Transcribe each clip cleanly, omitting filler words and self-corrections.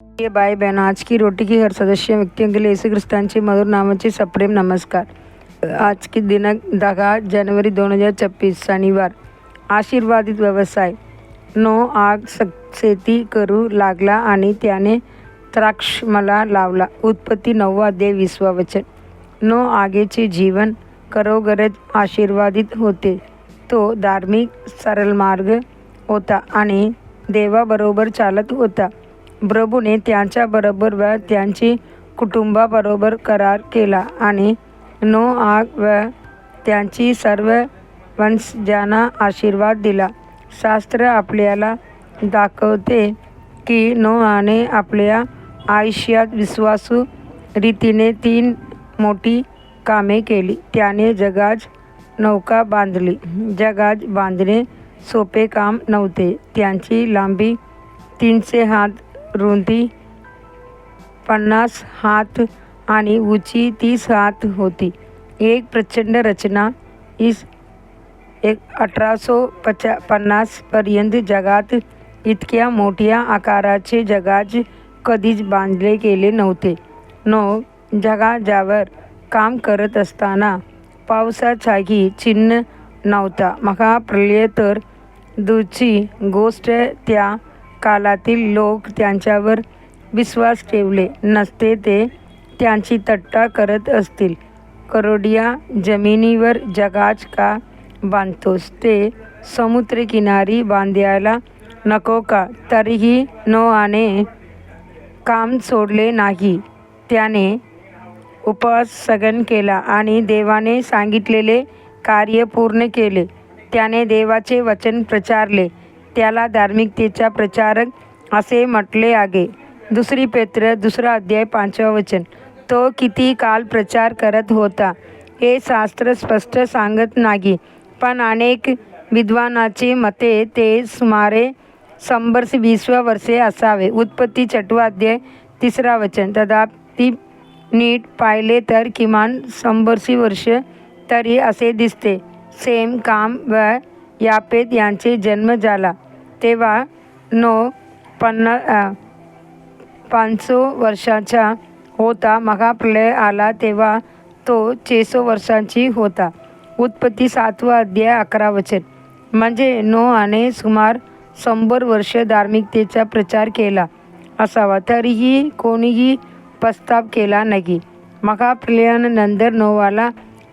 प्रिय भाई बहन, आज की रोटी की हर सदस्य व्यक्तियों के लिए यीशु ख्रिस्तांचे मधुर नामाचे सप्रेम नमस्कार। आज की दिनांक 10 जानेवारी 2026 शनिवार। आशीर्वादित व्यवसाय। आग शेती करू लागला आणि त्याने द्राक्षमळा लावला. उत्पत्ती 9 अध्याय 20 वचन। आगेचे जीवन खरोखरच आशीर्वादित होते. तो धार्मिक सरळ मार्ग होता आणि देवाबरोबर चालत होता. प्रभूने त्याच्याबरोबर व त्यांची कुटुंबाबरोबर करार केला आणि आग व त्यांची सर्व वंशजांना आशीर्वाद दिला. शास्त्र आपल्याला दाखवते की नोआने आपल्या आयुष्यात विश्वासू रीतीने 3 मोठी कामे केली. त्याने जहाज नौका बांधली. जहाज बांधणे सोपे काम नव्हते. त्याची लांबी 300 हात, रुंदी 50 हात आणि उंची 30 हात होती. एक प्रचंड रचना. 1850 पर्यंत जगात इतक्या मोठ्या आकाराचे जहाज कधीच बांधले गेले नव्हते. जहाजावर काम करत असताना पावसाचाही चिन्ह नव्हता. महाप्रलय तर दूरची गोष्ट. त्या काळातील लोक त्यांच्यावर विश्वास ठेवले नसते ते त्यांची थट्टा करत असतील. करोडिया जमिनीवर जहाज का बांधतोस? ते समुद्रकिनारी बांधायला नको का? तरीही नोआने काम सोडले नाही. त्याने उपवास सहन केला आणि देवाने सांगितलेले कार्य पूर्ण केले. त्याने देवाचे वचन प्रचारले. त्याला धार्मिकतेचा प्रचारक असे म्हटले आहे. 2 पेत्र 2 अध्याय 5 वचन। तो किती काळ प्रचार करत होता हे शास्त्र स्पष्ट सांगत नाही, पण अनेक विद्वानांची मते ते सुमारे 120 वर्षे असावे. उत्पत्ती 6 अध्याय 3 वचन। तथापि नीट पाहिले तर किमान 100 वर्ष तरी असे दिसते. सेम, काम व यापेत यांचे जन्म झाला तेव्हा 500 वर्षांचा होता. महाप्रलय आला तेव्हा तो 600 वर्षांची होता. उत्पत्ती 7 अध्याय 11 वचन। म्हणजे नोआने सुमार 100 वर्ष धार्मिकतेचा प्रचार केला असावा, तरीही कोणीही प्रस्ताव केला नाही. महाप्रलयानंतर नोआला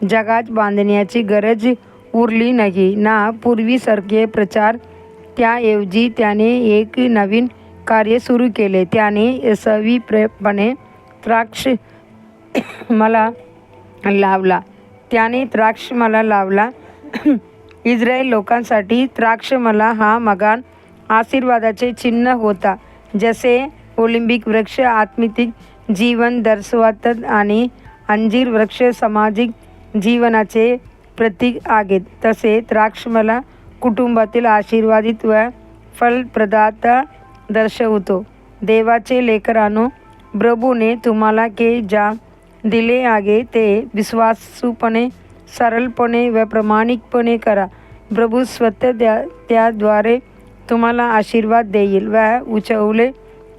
जहाज बांधण्याची गरज उरली नाही ना पूर्वीसारखे प्रचार. त्याऐवजी त्याने एक नवीन कार्य सुरू केले. त्याने यशस्वीपणे द्राक्षमळा लावला. इस्रायल लोकांसाठी द्राक्षमळा हा महान आशीर्वादाचे चिन्ह होता. जसे ऑलिव्ह वृक्ष आत्मिक जीवन दर्शवतात आणि अंजीर वृक्ष सामाजिक जीवनाचे प्रतीक आहेत, तसे द्राक्षमळा कुटुंबातील आशीर्वादित व फलप्रदाता दर्शवतो. देवाचे लेकरांनो, प्रभूने तुम्हाला जे दिले आहे ते विश्वासूपणे, सरळपणे व प्रामाणिकपणे करा. प्रभू स्वतः त्याद्वारे तुम्हाला आशीर्वाद देईल व उचवले.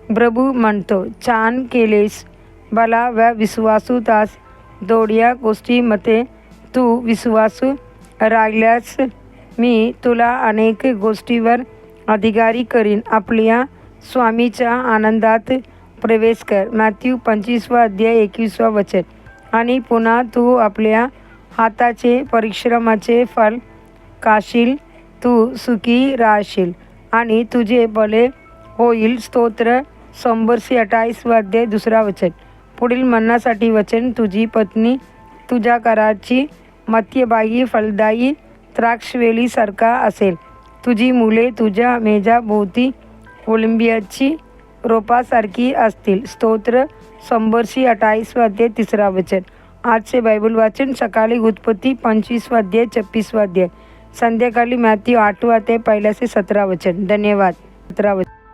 प्रभू म्हणतो, छान केलेस भला व विश्वासू दास. थोड्या गोष्टींमध्ये तू विश्वासू राहिल्यास मी तुला अनेक गोष्टींवर अधिकारी करीन. आपल्या स्वामीच्या आनंदात प्रवेश कर. मॅथ्यू 25 अध्याय 21 वचन। आणि पुन्हा तू आपल्या हाताचे परिश्रमाचे फल खाशील. तू सुखी राहशील आणि तुझे भले होईल. स्तोत्र 128 अध्याय 2 वचन। पुढील म्हणण्यासाठी वचन। तुझी पत्नी तुझ्या घराची मध्यभागी फलदायी द्राक्षवेलीसारखा असेल. तुझी मुले तुझ्या मेजाभोवती ओलिंबियाची रोपासारखी असतील. स्तोत्र 128 अध्याय 3 वचन। आजचे बायबल वाचन सकाळी उत्पत्ती 25 अध्याय 26 अध्याय, संध्याकाळी मॅथ्यू 8 अध्याय 1 से 17 वचन। धन्यवाद। 17 वचन।